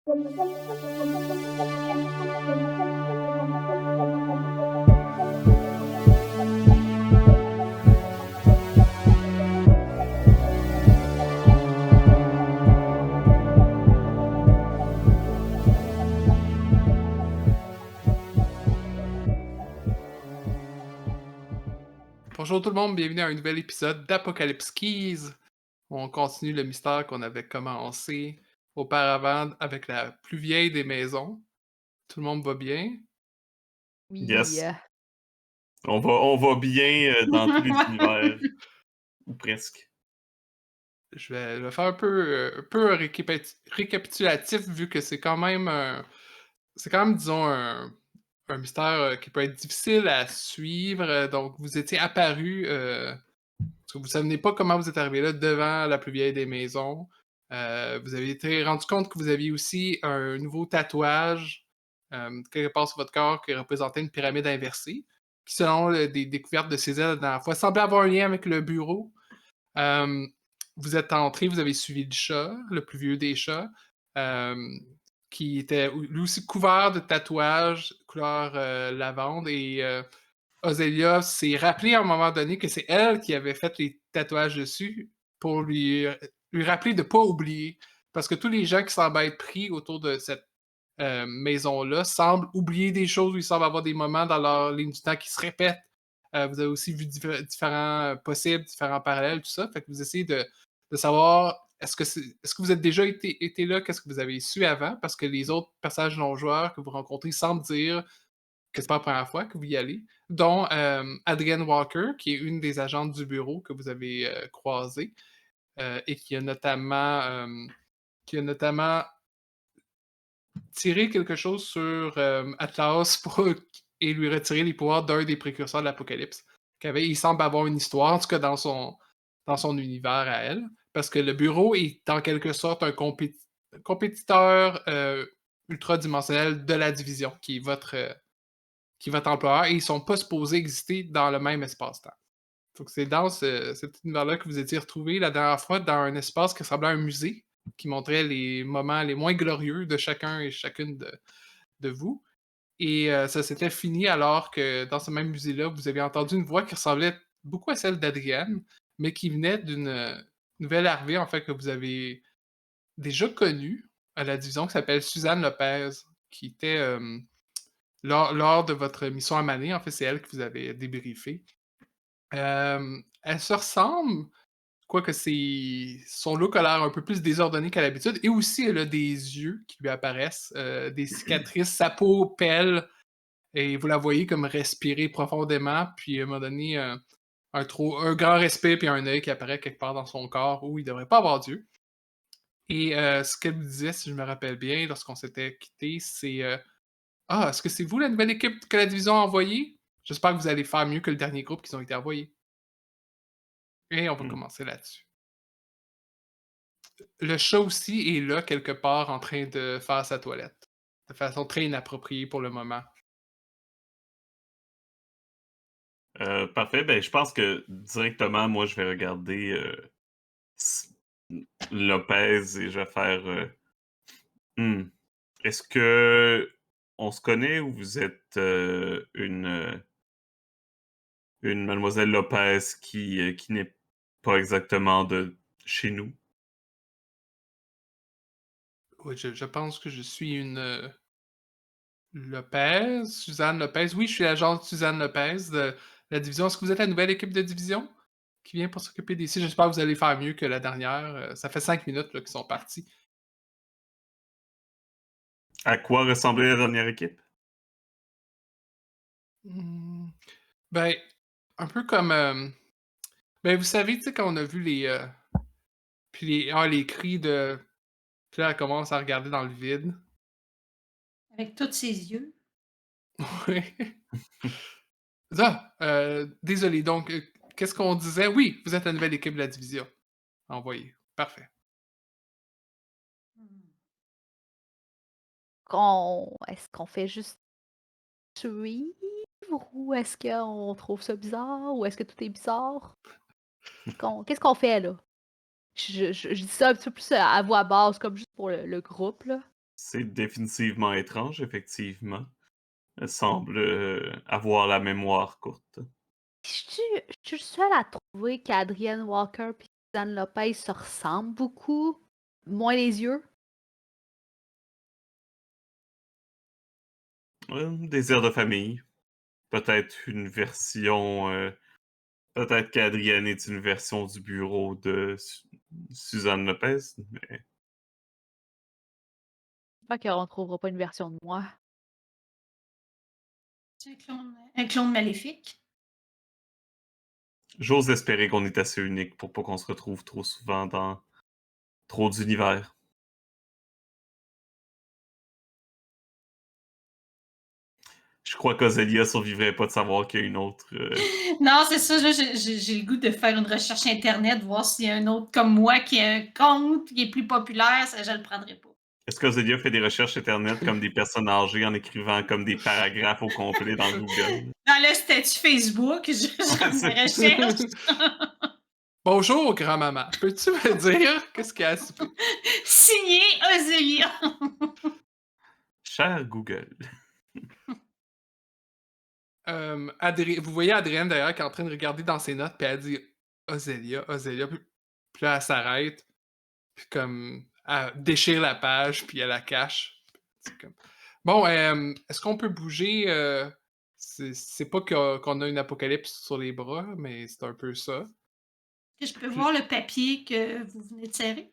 Bonjour tout le monde, bienvenue à un nouvel épisode d'Apocalypse Keys. On continue le mystère qu'on avait commencé auparavant avec la plus vieille des maisons. Tout le monde va bien? Oui, Yes, on va bien, dans tous les Ouais. univers, ou presque. Je vais faire un peu un récapitulatif vu que c'est quand même, disons, un mystère qui peut être difficile à suivre. Donc, vous étiez apparu, parce que vous ne savez pas comment vous êtes arrivé là devant la plus vieille des maisons. Vous avez été rendu compte que vous aviez aussi un nouveau tatouage quelque part sur votre corps qui représentait une pyramide inversée, qui, selon des découvertes de Césaire la dernière fois, semblait avoir un lien avec le bureau. Euh, Vous êtes entré, vous avez suivi le chat, le plus vieux des chats, euh, qui était lui aussi couvert de tatouages couleur lavande. Et Ozelia s'est rappelé à un moment donné que c'est elle qui avait fait les tatouages dessus pour lui rappeler de ne pas oublier. Parce que tous les gens qui semblent être pris autour de cette maison-là semblent oublier des choses, ou ils semblent avoir des moments dans leur ligne du temps qui se répètent. Vous avez aussi vu différents possibles, différents parallèles, tout ça. Fait que vous essayez de savoir est-ce que vous êtes déjà été là, qu'est-ce que vous avez su avant, parce que les autres personnages non-joueurs que vous rencontrez semblent dire que c'est pas la première fois que vous y allez, dont Adrienne Walker, qui est une des agentes du bureau que vous avez croisée, et qui a notamment tiré quelque chose sur Atlas et lui retirer les pouvoirs d'un des précurseurs de l'Apocalypse. Il semble avoir une histoire, en tout cas dans son univers à elle, parce que le bureau est en quelque sorte un compétiteur ultradimensionnel de la division, qui est votre employeur, et ils sont pas supposés exister dans le même espace-temps. Donc c'est dans cet univers-là que vous étiez retrouvés la dernière fois dans un espace qui ressemblait à un musée, qui montrait les moments les moins glorieux de chacun et chacune de vous. Et ça s'était fini alors que dans ce même musée-là, vous avez entendu une voix qui ressemblait beaucoup à celle d'Adrienne, mais qui venait d'une nouvelle arrivée, en fait, que vous avez déjà connue à la division, qui s'appelle Suzanne Lopez, qui était lors de votre mission à Mané. En fait, c'est elle qui vous avait débriefé. Elle se ressemble, quoique son look a l'air un peu plus désordonné qu'à l'habitude, et aussi elle a des yeux qui lui apparaissent, des cicatrices, sa peau pèle, et vous la voyez comme respirer profondément, puis à un moment donné, un grand respire, puis un œil qui apparaît quelque part dans son corps où il devrait pas avoir d'yeux. Et ce qu'elle me disait, si je me rappelle bien, lorsqu'on s'était quitté, c'est Ah, est-ce que c'est vous la nouvelle équipe que la division a envoyée? J'espère que vous allez faire mieux que le dernier groupe qui ont été envoyés. Et on va Mmh. commencer là-dessus. Le chat aussi est là, quelque part, en train de faire sa toilette, de façon très inappropriée pour le moment. Parfait, ben, je pense que directement, moi, je vais regarder, s Lopez et je vais faire, «Mmh, est-ce qu'on se connaît ou vous êtes, une mademoiselle Lopez qui n'est pas exactement de chez nous?» Oui, je pense que je suis une Lopez, Suzanne Lopez. Oui, je suis l'agent Suzanne Lopez de la division. Est-ce que vous êtes la nouvelle équipe de division qui vient pour s'occuper d'ici? J'espère que vous allez faire mieux que la dernière. Ça fait 5 minutes là, qu'ils sont partis. À quoi ressemblait la dernière équipe? Hmm, Ben, un peu comme. Ben, vous savez, tu sais, quand on a vu les cris de. Puis là, elle commence à regarder dans le vide. avec tous ses yeux. Oui. Ah! Désolé, donc, qu'est-ce qu'on disait? Oui, vous êtes la nouvelle équipe de la division. Envoyé. Parfait. Mmh. Est-ce qu'on fait juste suivre ou est-ce qu'on trouve ça bizarre ou est-ce que tout est bizarre? Qu'est-ce qu'on fait là? Je dis ça un petit peu plus à voix basse, comme juste pour le groupe là. C'est définitivement étrange, effectivement. Elle semble avoir la mémoire courte. Je suis seule à trouver qu'Adrienne Walker et Suzanne Lopez se ressemblent beaucoup. Moins les yeux. Désir de famille. Peut-être une version. Peut-être qu'Adrienne est une version du bureau de Suzanne Lopez. Mais J'espère qu'on trouvera pas une version de moi. C'est un clone maléfique. j'ose espérer qu'on est assez unique pour pas qu'on se retrouve trop souvent dans trop d'univers. Je crois qu'Ozelia survivrait pas de savoir qu'il y a une autre. Non, c'est ça. J'ai le goût de faire une recherche Internet, voir s'il y a un autre comme moi qui a un compte qui est plus populaire. Ça, je le prendrais pas. Est-ce qu'Ozelia fait des recherches Internet comme des personnes âgées en écrivant comme des paragraphes au complet dans Google? Dans le statut Facebook, je Ouais, me c'est- recherche. Bonjour, grand-maman. Peux-tu me dire qu'est-ce qu'il y a à souper? Signé Ozelia. Cher Google. Vous voyez Adrienne d'ailleurs qui est en train de regarder dans ses notes, puis elle dit Ozelia, Ozelia. Puis là, elle s'arrête, puis comme elle déchire la page, puis elle la cache. C'est comme... Bon, est-ce qu'on peut bouger? C'est pas qu'on a une apocalypse sur les bras, mais c'est un peu ça. Je peux voir le papier que vous venez de serrer?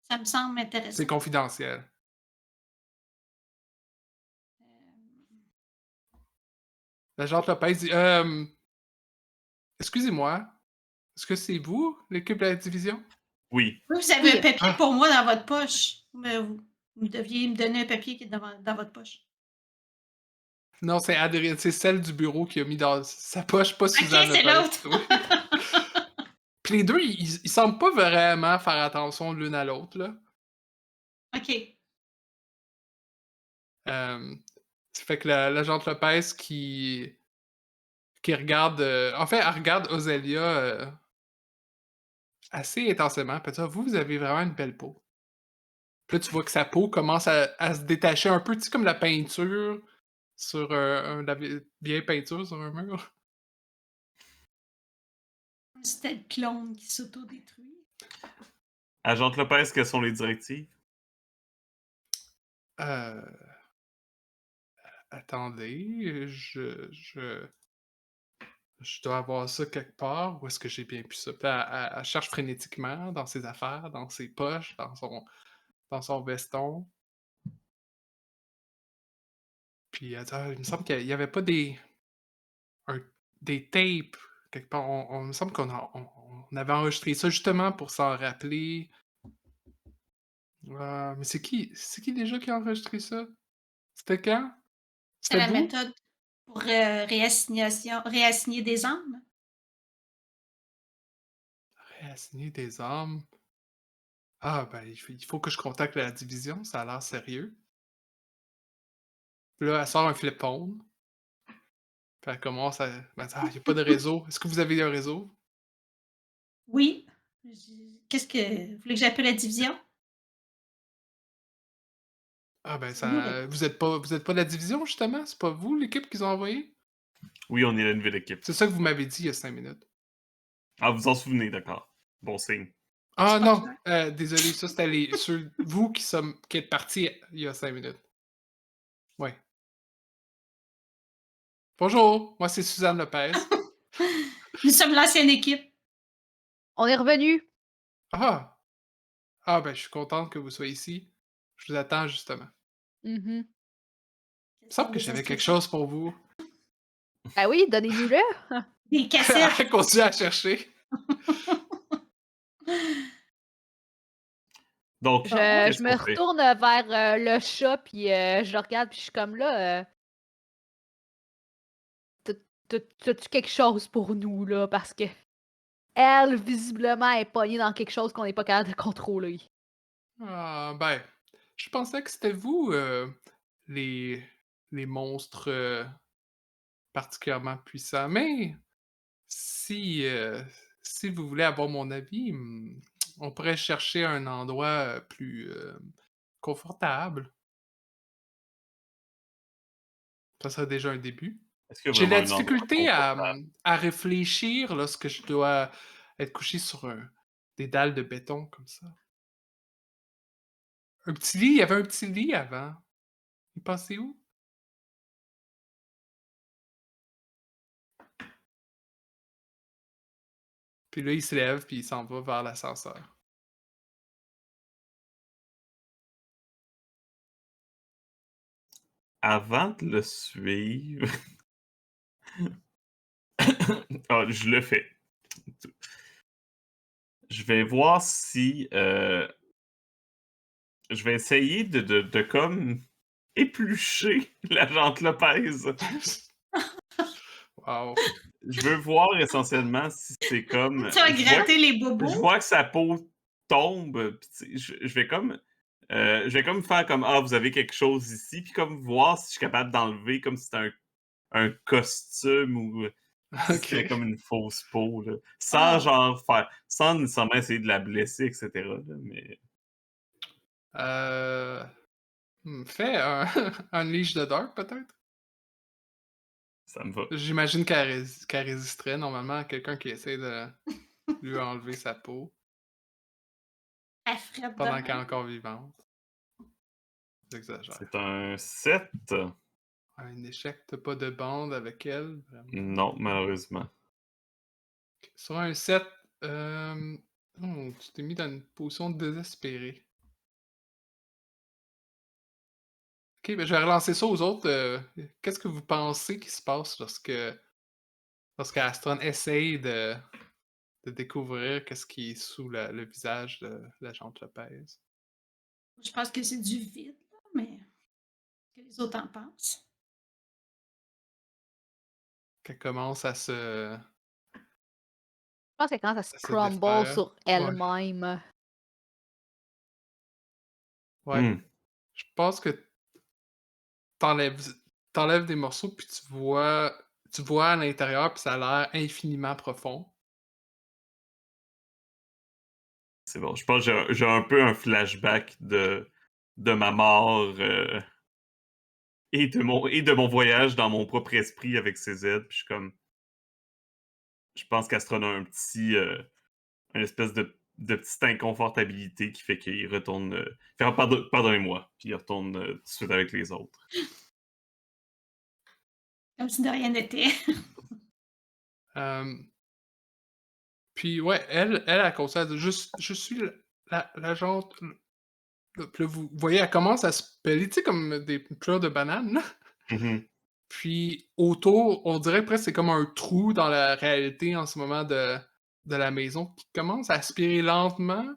Ça me semble C'est intéressant. confidentiel. L'agent Lopez dit excusez-moi, est-ce que c'est vous, l'équipe de la division? Oui. Vous avez un Oui. papier Ah. pour moi dans votre poche. Mais vous deviez me donner un papier qui est dans votre poche. Non, c'est Adrienne, c'est celle du bureau qui a mis dans sa poche, pas Ok, Suzanne c'est Lepage. l'autre. Oui. Puis les deux, ils semblent pas vraiment faire attention l'une à l'autre, là. Ok. Ça fait que l'agent Lopez qui regarde... en fait, elle regarde Ozelia assez intensément. Puis elle dit, vous avez vraiment une belle peau. Puis là, tu vois que sa peau commence à se détacher un peu, tu sais, comme la peinture sur la vieille peinture sur un mur. C'était le clone qui s'autodétruit. Agent Lopez, quelles sont les directives? Euh... Attendez, je dois avoir ça quelque part. Où est-ce que j'ai bien pu ça? Puis elle cherche frénétiquement dans ses affaires, dans ses poches, dans son veston. Puis elle dit, ah, il me semble qu'il n'y avait pas des tapes quelque part. Il me semble on avait enregistré ça justement pour s'en rappeler. Mais c'est qui déjà qui a enregistré ça? C'était quand? C'est C'était la vous? méthode pour réassigner des âmes. Réassigner des armes. Ah, ben, il faut que je contacte la division, ça a l'air sérieux. Puis là, elle sort un flip phone. Puis elle commence à. Elle dit, ah, il n'y a pas de réseau. Est-ce que vous avez un réseau? Oui. Qu'est-ce que. Vous voulez que j'appelle la division? Ah, ben, C'est nous, ça. Vous êtes pas de la division, justement? C'est pas vous, l'équipe qu'ils ont envoyée? Oui, on est la nouvelle équipe. C'est ça que vous m'avez dit il y a 5 minutes. Ah, vous en souvenez, d'accord. Bon signe. Ah, C'est pas non, clair. désolé, ça c'était vous qui êtes partis il y a 5 minutes. Ouais. Bonjour, moi c'est Suzanne Lopez. Nous sommes l'ancienne équipe. On est revenu. Ah! Ah, ben, je suis contente que vous soyez ici. Je vous attends, justement. Mhm. Il me semble que j'avais quelque chose pour vous. Ben oui, donnez-nous-le. Des cassettes. Elle continue à chercher. Donc, Je, qu'est-ce je me qu'on fait? retourne vers le chat, puis je le regarde, puis je suis comme là. T'as-tu quelque chose pour nous, là? Parce que elle, visiblement, est pognée dans quelque chose qu'on n'est pas capable de contrôler. Ah, ben, je pensais que c'était vous, les, les monstres particulièrement puissants. Mais si, si vous voulez avoir mon avis, on pourrait chercher un endroit plus confortable. Ça serait déjà un début. Est-ce qu'il y a J'ai de la vraiment un endroit difficulté confortable? à réfléchir lorsque je dois être couché sur des dalles de béton comme ça. Un petit lit, il y avait un petit lit avant. Il est passé où? Puis là, il se lève, puis il s'en va vers l'ascenseur. Avant de le suivre, je le fais. Je vais voir si je vais essayer de comme éplucher la jante Lopez. Wow. Je veux voir essentiellement si c'est comme. Tu vas Je vois, gratter les je bobos. vois que sa peau tombe. Puis je vais comme. Je vais comme faire comme ah, vous avez quelque chose ici, puis comme voir si je suis capable d'enlever comme si c'était un costume ou si c'était OK. comme une fausse peau. Là. Sans Ah. genre faire. Sans nécessairement essayer de la blesser, etc. là, mais Euh, fais un Unleash the Dark, peut-être? ça me va. J'imagine qu'elle résisterait normalement à quelqu'un qui essaie de lui enlever sa peau Elle frette pendant de qu'elle est même. encore vivante. J'exagère. C'est un 7. Un échec, t'as pas de bande avec elle, vraiment. Non, malheureusement. Sur un 7, tu t'es mis dans une position désespérée. Ok, ben je vais relancer ça aux autres. Qu'est-ce que vous pensez qui se passe lorsque Astron essaye de découvrir qu'est-ce qui est sous le visage de l'agente Lopez? Je pense que c'est du vide, là, mais que les autres en pensent. Qu'elle commence à Je pense qu'elle commence à se se crumble défaire. sur Ouais, elle-même. ouais. Hmm. Je pense que t'enlèves t'enlèves des morceaux, puis tu vois à l'intérieur, puis ça a l'air infiniment profond. C'est bon. Je pense que j'ai un peu un flashback de ma mort et de mon voyage dans mon propre esprit avec CZ. Puis je suis comme. Je pense qu'Astron a un petit. Une espèce de petite inconfortabilité qui fait qu'il retourne. Fait, ah, pardonnez-moi. Puis il retourne tout de suite avec les autres. Comme si de rien n'était. Hem, Puis ouais, elle continue à dire: Je suis l'agente puis là, vous voyez, elle commence à se peler, tu sais, comme des pleurs de bananes, là. Mhm. Puis autour, on dirait presque c'est comme un trou dans la réalité en ce moment de la maison qui commence à aspirer lentement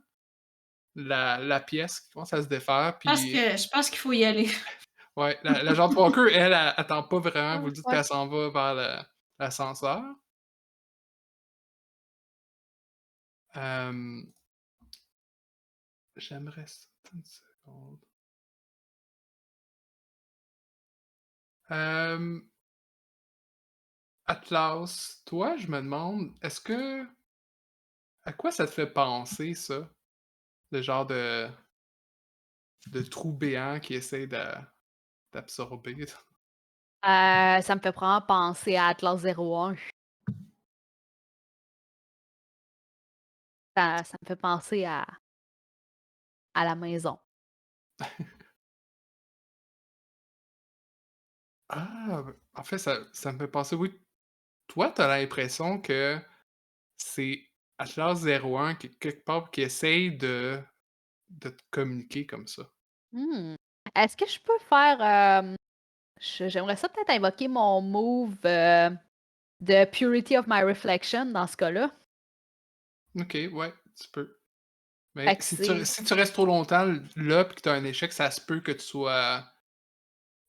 la pièce, qui commence à se défaire. Puis Je pense qu'il faut y aller. ouais, l'agente Walker, elle attend pas vraiment, vous Ouais, le dites, ouais. puis elle s'en va vers l'ascenseur. Hem, J'aimerais ça, attends une seconde. Hem, Atlas, toi, je me demande, à quoi ça te fait penser ça? Le genre de trou béant qui essaie d'absorber. Ça me fait vraiment penser à Atlas 01. Ça me fait penser à la maison. Ah! En fait, ça me fait penser, oui, toi, t'as l'impression que c'est Atlas 01 qui quelque part qui essaye de te communiquer comme ça. Mmh. Est-ce que je peux faire, j'aimerais ça peut-être invoquer mon move, de Purity of my Reflection dans ce cas-là. OK, ouais, tu peux. Fait Mais que si c'est tu restes trop longtemps là, puis que tu as un échec, ça se peut que tu sois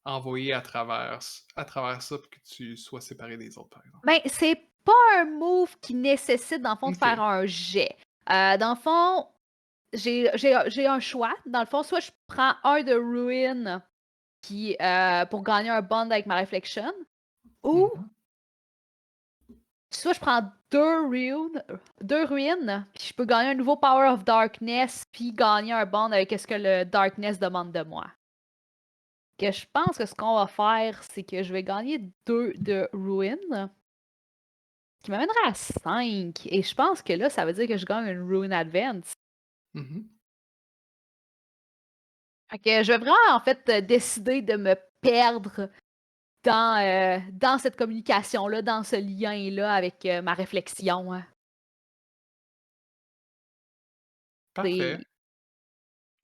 envoyé à travers ça, puis que tu sois séparé des autres, par exemple. ben, c'est pas un move qui nécessite, dans le fond, de faire OK. un jet. Dans le fond, j'ai un choix. Dans le fond, soit je prends un de Ruin pour gagner un bond avec ma Reflection, ou Mmh. soit je prends deux ruines, puis je peux gagner un nouveau Power of Darkness, puis gagner un bond avec ce que le Darkness demande de moi. Que je pense que ce qu'on va faire, c'est que je vais gagner 2 de ruines, qui m'amènera à 5. Et je pense que là, ça veut dire que je gagne une Ruin Advance. Mhm. Fait que je vais vraiment, en fait, décider de me perdre dans cette communication-là, dans ce lien-là avec ma réflexion, hein. Parfait.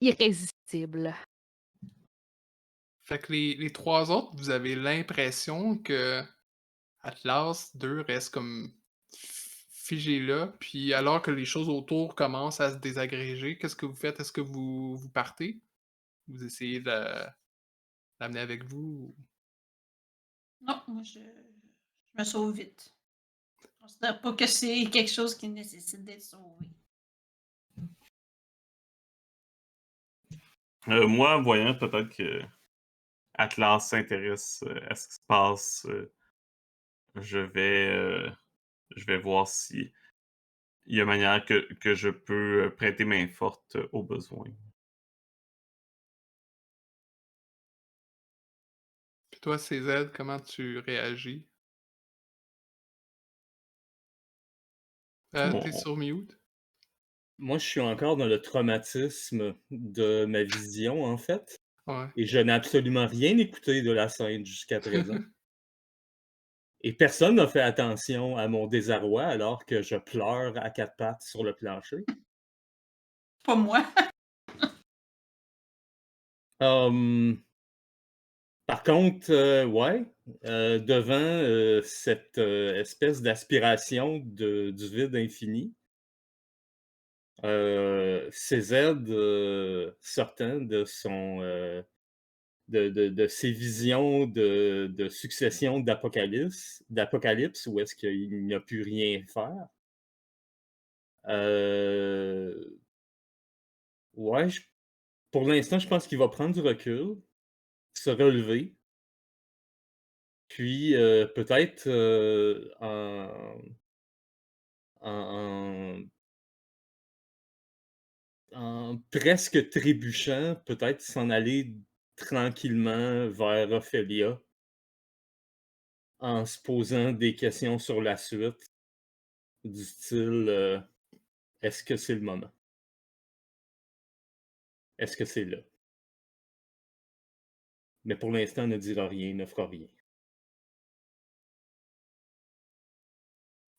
C'est irrésistible. Fait que les trois autres, vous avez l'impression que Atlas 2 reste comme figé là, puis alors que les choses autour commencent à se désagréger, qu'est-ce que vous faites? Est-ce que vous partez? Vous essayez de l'amener avec vous? Non, moi, je me sauve vite. Je considère pas que c'est quelque chose qui nécessite d'être sauvé. Moi, voyant peut-être que Atlas s'intéresse à ce qui se passe, je vais voir si il y a manière que je peux prêter main forte au besoin. Puis toi, CZ, comment tu réagis? T'es On- sur mute? Moi, je suis encore dans le traumatisme de ma vision, en fait, Ouais. et je n'ai absolument rien écouté de la scène jusqu'à présent. Et personne n'a fait attention à mon désarroi alors que je pleure à quatre pattes sur le plancher. Pas moi. Hum, Par contre, ouais, devant cette espèce d'aspiration du vide infini, CZ, sortant de son de ses visions de succession d'apocalypse où est-ce qu'il n'a pu rien faire. Ouais, pour l'instant, je pense qu'il va prendre du recul, se relever, puis peut-être en en presque trébuchant, peut-être s'en aller tranquillement vers Ophélia, en se posant des questions sur la suite, du style est-ce que c'est le moment? Est-ce que c'est là? Mais pour l'instant, ne dira rien, ne fera rien.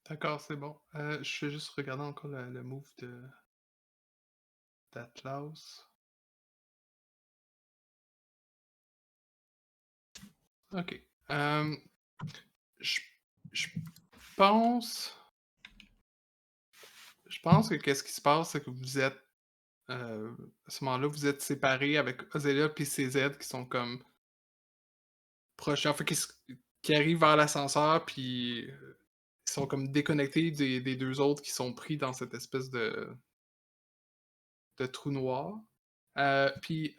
D'accord, c'est bon. Je vais juste regarder encore le move d'Atlas. Ok. Je je pense. Je pense que qu'est-ce qui se passe, c'est que vous êtes. À ce moment-là, vous êtes séparés avec Ozella et CZ qui sont comme proches. En fait, qui arrivent vers l'ascenseur, puis ils sont comme déconnectés des deux autres qui sont pris dans cette espèce de trou noir. Puis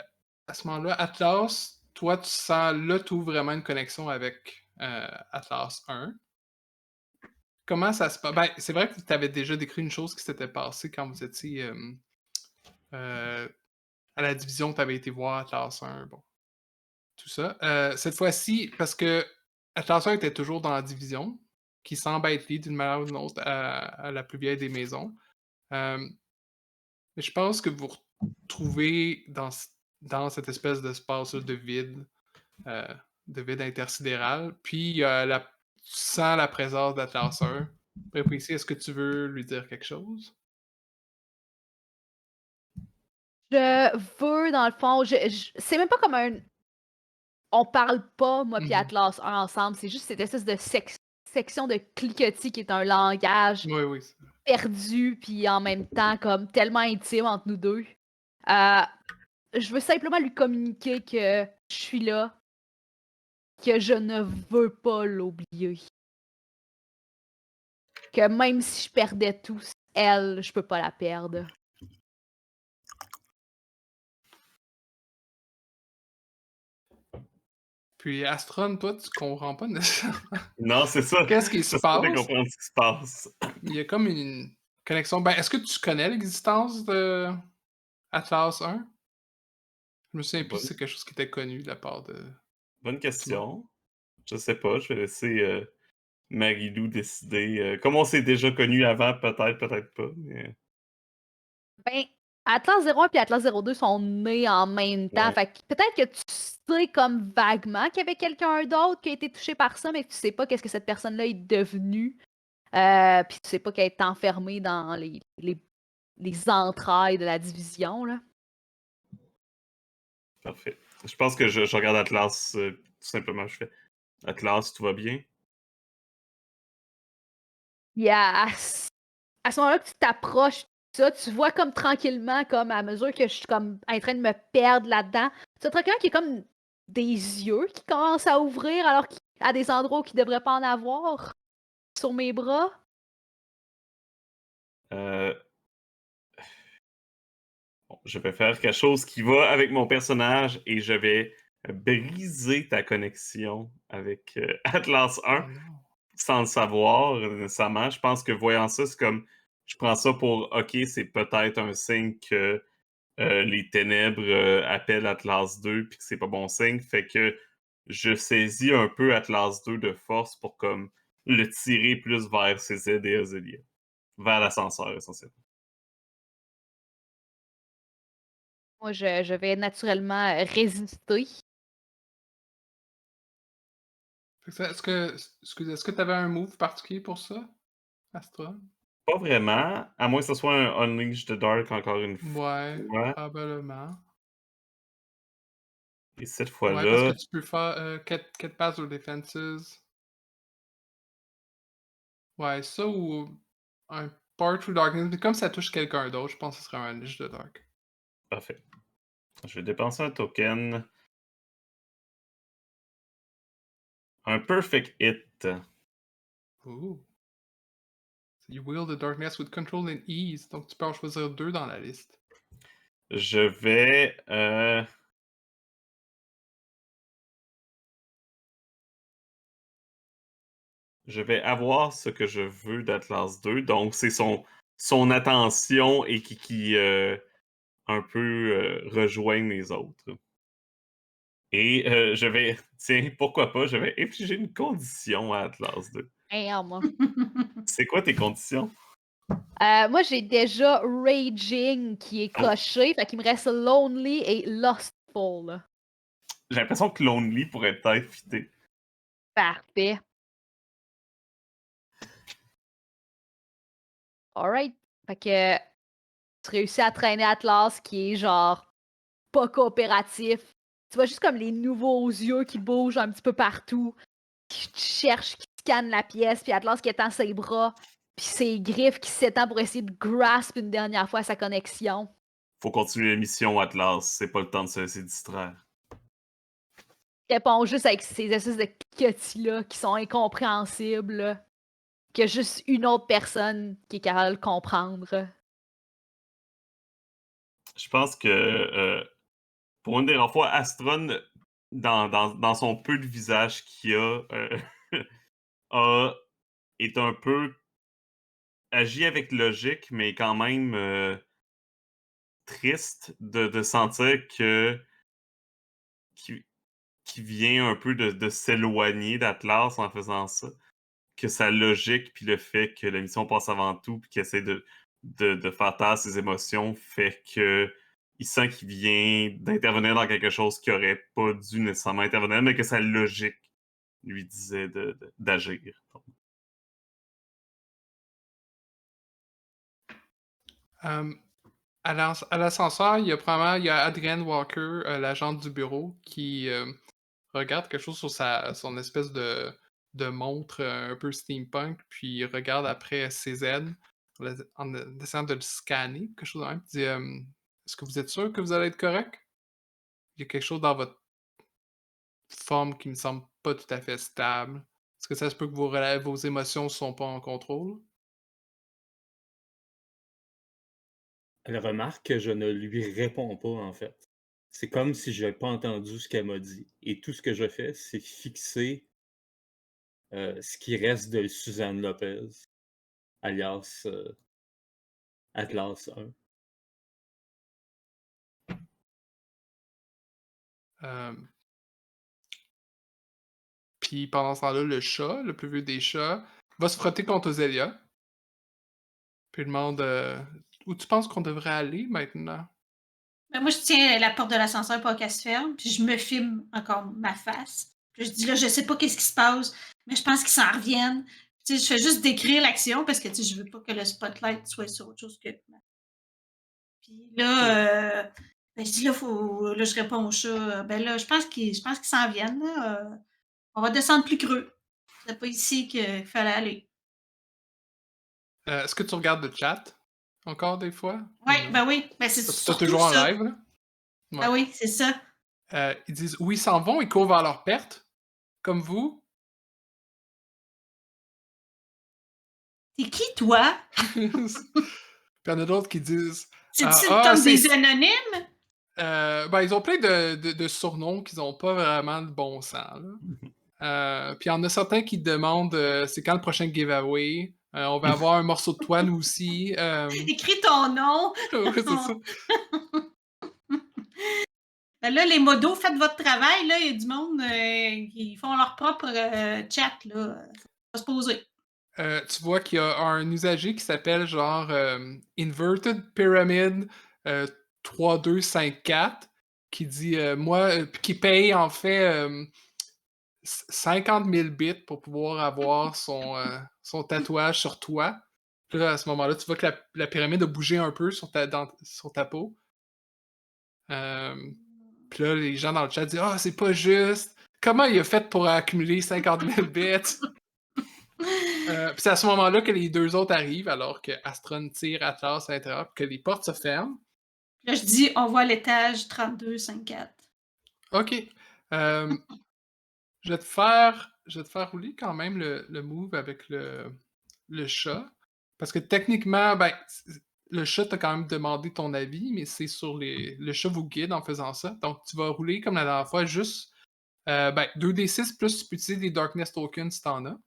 à ce moment-là, Atlas, toi, tu sens là, tu vraiment une connexion avec Atlas 1. Comment ça se passe? Ben, c'est vrai que tu avais déjà décrit une chose qui s'était passée quand vous étiez euh, à la division, tu avais été voir Atlas 1, bon, tout ça. Cette fois-ci, parce que Atlas 1 était toujours dans la division, qui semble être liée d'une manière ou d'une autre à la plus vieille des maisons. Euh, mais je pense que vous retrouvez dans cette espèce d'espace euh, de vide intersidéral, puis tu sens la présence d'Atlas 1. Précis, est-ce que tu veux lui dire quelque chose? Je veux, dans le fond, c'est même pas comme un. On parle pas, moi puis Mhm. Atlas 1 ensemble, c'est juste cette espèce de section de cliquetis qui est un langage Oui, oui. perdu, puis en même temps comme tellement intime entre nous deux. Euh, je veux simplement lui communiquer que je suis là, que je ne veux pas l'oublier. Que même si je perdais tout, elle, je peux pas la perdre. Puis Astron, toi, tu comprends pas nécessairement Non, c'est ça. qu'est-ce qui se J'essaie de passe. comprendre ce qui se passe. Il y a comme une connexion. Ben, est-ce que tu connais l'existence de Atlas 1? Je me souviens plus si Bonne, c'est quelque chose qui était connu de la part de bonne tout le monde. question. Je sais pas, je vais laisser Marie-Lou décider. Comme on s'est déjà connus avant, peut-être, peut-être pas. Mais... Ben, Atlas 01 et Atlas 02 sont nés en même temps. Ouais. Fait que peut-être que tu sais comme vaguement qu'il y avait quelqu'un d'autre qui a été touché par ça, mais que tu sais pas qu'est-ce que cette personne-là est devenue. Puis tu sais pas qu'elle est enfermée dans les entrailles de la division, là. Parfait. Je pense que je regarde Atlas, tout simplement. Je fais Atlas, tout va bien? Il à ce moment-là que tu t'approches de ça, tu vois comme tranquillement, comme à mesure que je suis comme en train de me perdre là-dedans, tu as tranquillement qui est comme des yeux qui commencent à ouvrir alors qu'il à des endroits où il ne devrait pas en avoir sur mes bras. Euh, bon, je vais faire quelque chose qui va avec mon personnage et je vais briser ta connexion avec Atlas 1 Oh non. sans le savoir nécessairement. Je pense que voyant ça, c'est comme je prends ça pour OK, c'est peut-être un signe que les ténèbres appellent Atlas 2 puis que c'est pas bon signe. Fait que je saisis un peu Atlas 2 de force pour comme le tirer plus vers ses aides et Azelia. Vers l'ascenseur, essentiellement. Moi, je vais naturellement résister. Fait que est-ce que tu avais un move particulier pour ça, Astron? Pas vraiment, à moins que ce soit un Unleash the Dark encore une Ouais, fois. probablement. Et cette Ouais, parce que fois-là, tu peux faire get pass aux defenses. Ouais, ça ou un Part Through Darkness. Mais comme ça touche quelqu'un d'autre, je pense que ce serait un Unleash the Dark. parfait. Je vais dépenser un token. Un Perfect Hit. Ooh. You wield the darkness with control and ease. Donc tu peux en choisir 2 dans la liste. Je vais... je vais avoir ce que je veux d'Atlas 2. Donc, c'est son attention et qui un peu rejoigne les autres. Et je vais... Tiens, pourquoi pas, je vais infliger une condition à Atlas 2. Merde, moi. C'est quoi tes conditions? Moi, j'ai déjà Raging qui est Oh, coché, fait qu'il me reste Lonely et Lustful, là. j'ai l'impression que Lonely pourrait peut-être fitter. Parfait. Alright. Fait que tu réussis à traîner Atlas qui est genre pas coopératif. Tu vois juste comme les nouveaux yeux qui bougent un petit peu partout, qui cherchent, qui scannent la pièce, puis Atlas qui étend ses bras, puis ses griffes qui s'étendent pour essayer de grasp une dernière fois sa connexion. Faut continuer l'émission, Atlas. C'est pas le temps de se laisser distraire. Il répond juste avec ces espèces de cliquetis-là qui sont incompréhensibles, là, qu'il y a juste une autre personne qui est capable de le comprendre. Je pense que pour une des rares fois, Astron, dans son peu de visage qu'il a, est un peu agit avec logique, mais quand même triste de sentir que qu'il qu'il vient un peu de s'éloigner d'Atlas en faisant ça. Que sa logique, puis le fait que la mission passe avant tout, puis qu'il essaie de faire taire ses émotions, fait que il sent qu'il vient d'intervenir dans quelque chose qui aurait pas dû nécessairement intervenir, mais que sa logique lui disait d'agir. À l'ascenseur, il y a Adrienne Walker, l'agente du bureau, qui regarde quelque chose sur son espèce de montre un peu steampunk, puis il regarde après CZ en essayant de le scanner, quelque chose de même. Il dit est-ce que vous êtes sûr que vous allez être correct? Il y a quelque chose dans votre forme qui me semble pas tout à fait stable. Est-ce que ça se peut que vos émotions sont pas en contrôle? Elle remarque que je ne lui réponds pas, en fait. C'est comme si je n'avais pas entendu ce qu'elle m'a dit. Et tout ce que je fais, c'est fixer ce qui reste de Suzanne Lopez, alias Atlas 1. Puis pendant ce temps-là, le chat, le plus vieux des chats, va se frotter contre Zélia. Puis il demande où tu penses qu'on devrait aller maintenant? Ben, moi, je tiens la porte de l'ascenseur pour qu'elle se ferme, puis je me filme encore ma face. Puis je dis là, je sais pas qu'est-ce qui se passe, mais je pense qu'ils s'en reviennent. Tu sais, je fais juste décrire l'action parce que tu sais, je veux pas que le spotlight soit sur autre chose que. Puis là, ben, je dis là, là, je réponds au chat. Ben là, je pense qu'ils s'en viennent. Là, on va descendre plus creux. C'est pas ici qu'il fallait aller. Est-ce que tu regardes le chat encore des fois? Oui, Non. ben oui. Ben c'est T'as surtout toujours en ça. live, là? Ouais. Ben oui, c'est ça. Ils disent où ils s'en vont, ils courent vers leur perte, comme vous. T'es qui, toi? Puis il y en a d'autres qui disent C'est-tu ah, comme c'est- des anonymes? ben, ils ont plein de surnoms qui n'ont pas vraiment de bon sens. Là. Puis il y en a certains qui demandent c'est quand le prochain giveaway. On va avoir un morceau de toi, nous aussi. Écris ton nom. Ouais, c'est ça. Ben là, les modos, faites votre travail. Là. Il y a du monde qui font leur propre chat. Là. Faut se poser. Tu vois qu'il y a un usager qui s'appelle genre Inverted Pyramid 3254 qui dit qui paye en fait 50 000 bits pour pouvoir avoir son tatouage sur toi. Puis là, à ce moment-là, tu vois que la pyramide a bougé un peu sur ta peau. Puis là, les gens dans le chat disent ah, c'est pas juste. Comment il a fait pour accumuler 50 000 bits? Puis c'est à ce moment-là que les deux autres arrivent, alors que Astron tire Atlas à l'intérieur, puis que les portes se ferment. Là, je dis, on voit l'étage 3254. OK. Je vais te faire rouler quand même le move avec le chat. Parce que techniquement, ben, le chat t'a quand même demandé ton avis, mais c'est sur le chat vous guide en faisant ça. Donc, tu vas rouler comme la dernière fois, juste 2d6 plus tu peux utiliser des Darkness Tokens si t'en as.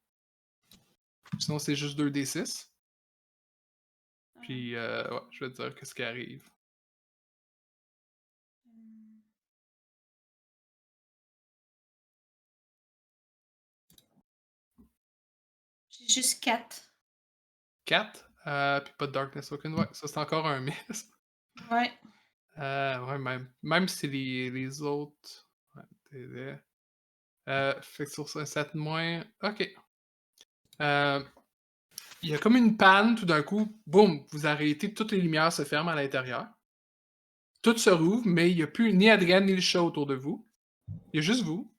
Sinon, c'est juste 2d6. Puis, ouais, je vais te dire qu'est-ce qui arrive. J'ai juste 4. 4, puis pas de Darkness Token. Ouais, ça c'est encore un miss. Ouais. Ouais, même si les autres. Ouais, t'es fait que sur un 7 moins. Ok. Il y a comme une panne tout d'un coup. Boum, vous arrêtez, toutes les lumières se ferment à l'intérieur. Tout se rouvre, mais il n'y a plus ni Adrienne ni le chat autour de vous. Il y a juste vous.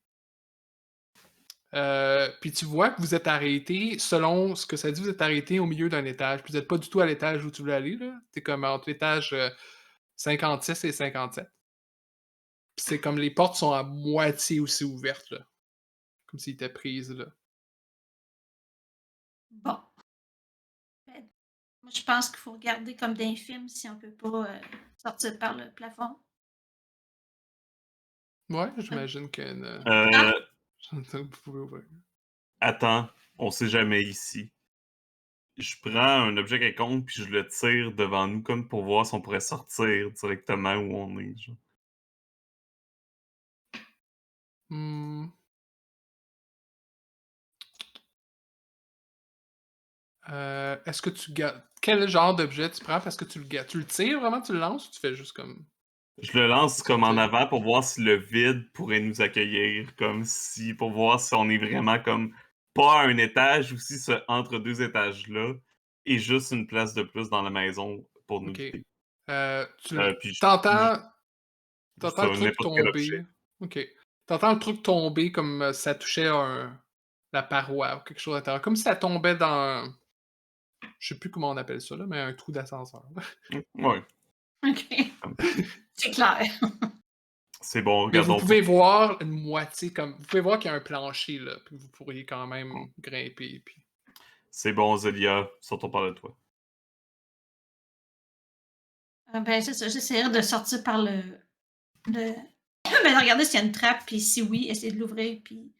Puis tu vois que vous êtes arrêté, selon ce que ça dit, vous êtes arrêté au milieu d'un étage. Puis vous n'êtes pas du tout à l'étage où tu voulais aller, là. T'es comme entre l'étage 56 et 57. Puis c'est comme les portes sont à moitié aussi ouvertes, là. Comme s'ils étaient prises, là. Bon. Ben, moi, je pense qu'il faut regarder comme dans un film si on peut pas sortir par le plafond. Ouais, j'imagine que vous pouvez ouvrir. Attends, on sait jamais ici. Je prends un objet quelconque puis je le tire devant nous comme pour voir si on pourrait sortir directement où on est. Genre. Hmm. Est-ce que tu gardes. Quel genre d'objet tu prends? Parce que tu le gardes. Tu le tires vraiment, tu le lances ou tu fais juste comme. Je le lance comme en avant pour voir si le vide pourrait nous accueillir, comme si pour voir si on est vraiment comme pas à un étage ou si c'est entre deux étages là et juste une place de plus dans la maison pour nous Ok. guider. Puis T'entends ça, le truc n'importe quel objet. tomber. Ok. T'entends le truc tomber comme ça touchait la paroi ou quelque chose à l'intérieur. Comme si ça tombait dans. Je sais plus comment on appelle ça, là, mais un trou d'ascenseur. Ouais, OK. C'est clair. c'est bon, Mais vous regardons. pouvez voir une moitié comme. Vous pouvez voir qu'il y a un plancher là, puis vous pourriez quand même grimper. Puis... C'est bon, Zélia, sortons par de toi. Ben, c'est ça. J'essaierai de sortir par le de... Mais de regarder s'il y a une trappe, puis si oui, essayer de l'ouvrir, puis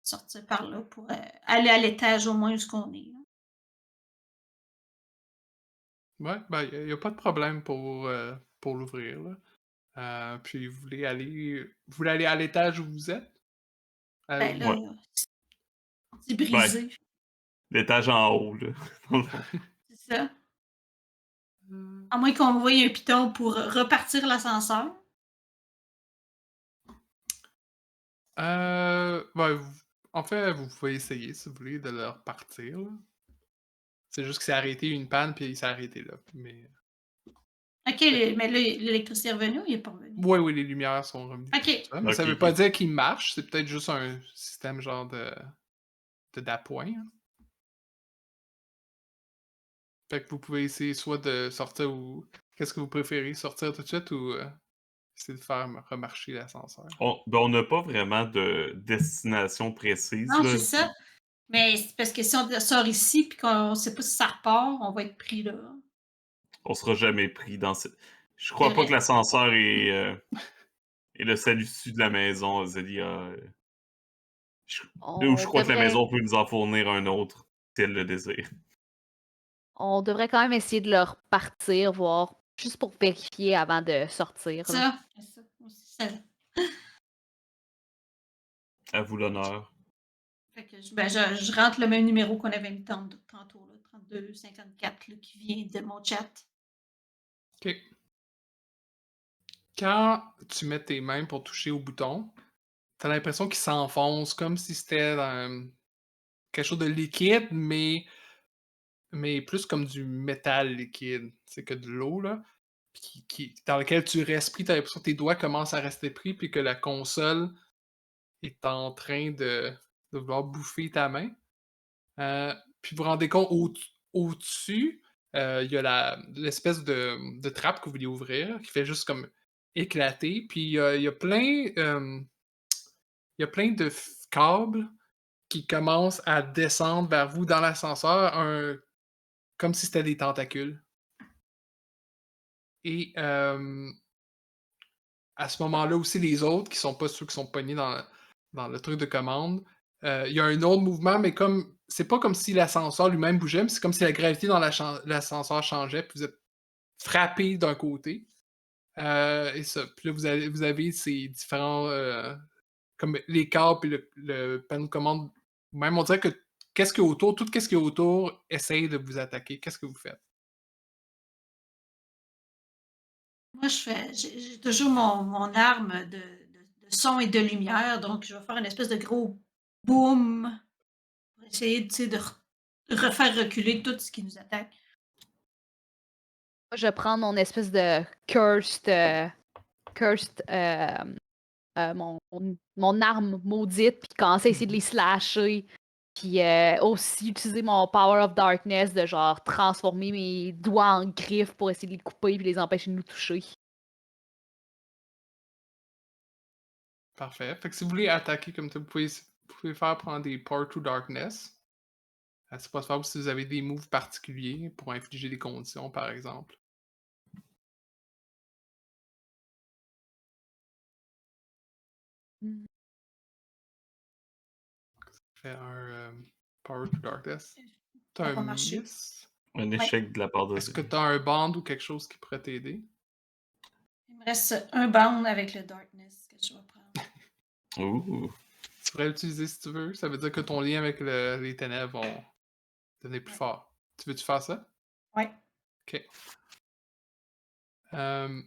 sortir par là pour aller à l'étage au moins où qu'on est. Là. Ouais, ben, il n'y a pas de problème pour l'ouvrir, là. Puis vous voulez aller à l'étage où vous êtes? Ben Ou- là, Ouais. c'est Ben, brisé. l'étage en haut, là. Dans le fond. C'est ça. Euh, À moins qu'on voie un piton pour repartir l'ascenseur. ben, en fait, vous pouvez essayer, si vous voulez, de le repartir, là. C'est juste que c'est arrêté une panne, puis il s'est arrêté là. Mais OK, mais là, l'électricité est revenue ou il n'est pas revenu? oui, oui, les lumières sont revenues. OK. Tout ça, mais ça Ok, veut pas ok. dire qu'il marche, c'est peut-être juste un système genre d'appoint, hein. Fait que vous pouvez essayer soit de sortir ou... Qu'est-ce que vous préférez, sortir tout de suite ou essayer de faire remarcher l'ascenseur? On n'a pas vraiment de destination précise, Non, là. c'est ça. Mais c'est parce que si on sort ici puis qu'on ne sait pas si ça repart, on va être pris là. On sera jamais pris dans ce... Je C'est crois pas que vrai. l'ascenseur est le salut-ci de la maison, Zélia. Je... Ou je On crois que la devrait, maison peut nous en fournir un autre, si elle le désire. on devrait quand même essayer de le repartir, voir, juste pour vérifier avant de sortir, là. Ça, c'est ça. Aussi, ça. À vous l'honneur. Fait que je rentre le même numéro qu'on avait mis tantôt, là, 3254, là, qui vient de mon chat. OK. Quand tu mets tes mains pour toucher au bouton, t'as l'impression qu'il s'enfonce comme si c'était dans quelque chose de liquide, mais plus comme du métal liquide. C'est que de l'eau, là, dans lequel tu respires, t'as l'impression que tes doigts commencent à rester pris, puis que la console est en train de vouloir bouffer ta main. Puis vous vous rendez compte, au-dessus, il y a l'espèce de trappe que vous voulez ouvrir, qui fait juste comme éclater. Puis il y a plein de câbles qui commencent à descendre vers vous dans l'ascenseur, comme si c'était des tentacules. Et à ce moment-là aussi, les autres, qui sont pas ceux qui sont pognés dans le truc de commande, il y a un autre mouvement, mais comme c'est pas comme si l'ascenseur lui-même bougeait, mais c'est comme si la gravité dans l'ascenseur changeait, puis vous êtes frappé d'un côté. Et ça. Puis là, vous avez ces différents, comme les câbles et le panneau de commande. Même, on dirait que qu'est-ce qu'il y a autour, tout ce qu'il y a autour essaye de vous attaquer. Qu'est-ce que vous faites? Moi, j'ai toujours mon arme de son et de lumière, donc je vais faire une espèce de gros boom pour essayer tu sais, de refaire reculer tout ce qui nous attaque. Moi, je vais prendre mon espèce de cursed mon arme maudite, puis commencer à essayer de les slasher. Puis aussi utiliser mon Power of Darkness de genre transformer mes doigts en griffes pour essayer de les couper puis les empêcher de nous toucher. Parfait. Fait que si vous voulez attaquer comme ça, vous pouvez faire prendre des Power to Darkness. C'est pas possible si vous avez des moves particuliers pour infliger des conditions, par exemple. Mm. Fait un Power to Darkness. Ça T'as n'a un pas marché. miss. Un Ouais. échec de la part de Est-ce que Zélia. t'as un band ou quelque chose qui pourrait t'aider? Il me reste un bound avec le darkness que je vais prendre. Ouh. Tu pourrais l'utiliser si tu veux. Ça veut dire que ton lien avec les ténèbres vont devenir plus Ouais. fort. Tu veux-tu faire ça? Ouais. OK. Euh,